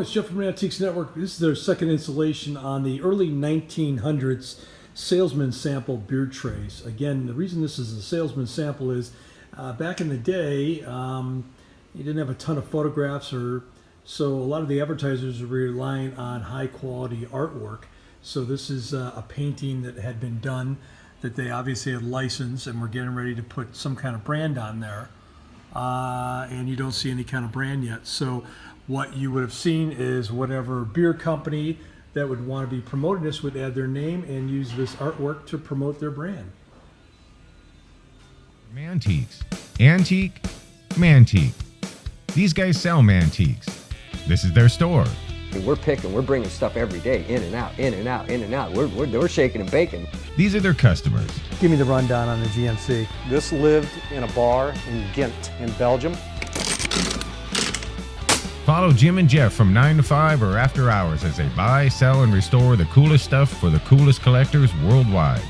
It's Jeff from Mantiques Network. This is their second installation on the early 1900s Salesman sample beer trays. Again, the reason this is a Salesman sample is back in the day, you didn't have a ton of photographs, so a lot of the advertisers were relying on high quality artwork. So this is a painting that had been done that they obviously had licensed, and we're getting ready to put some kind of brand on there. And you don't see any kind of brand yet. So what you would have seen is whatever beer company that would want to be promoting this would add their name and use this artwork to promote their brand. Mantiques. Antique, Mantique. These guys sell Mantiques. This is their store. We're bringing stuff every day, in and out, in and out, in and out. We're shaking and baking. These are their customers. Give me the rundown on the GMC. This lived in a bar in Ghent in Belgium. Follow Jim and Jeff from 9 to 5 or after hours as they buy, sell, and restore the coolest stuff for the coolest collectors worldwide.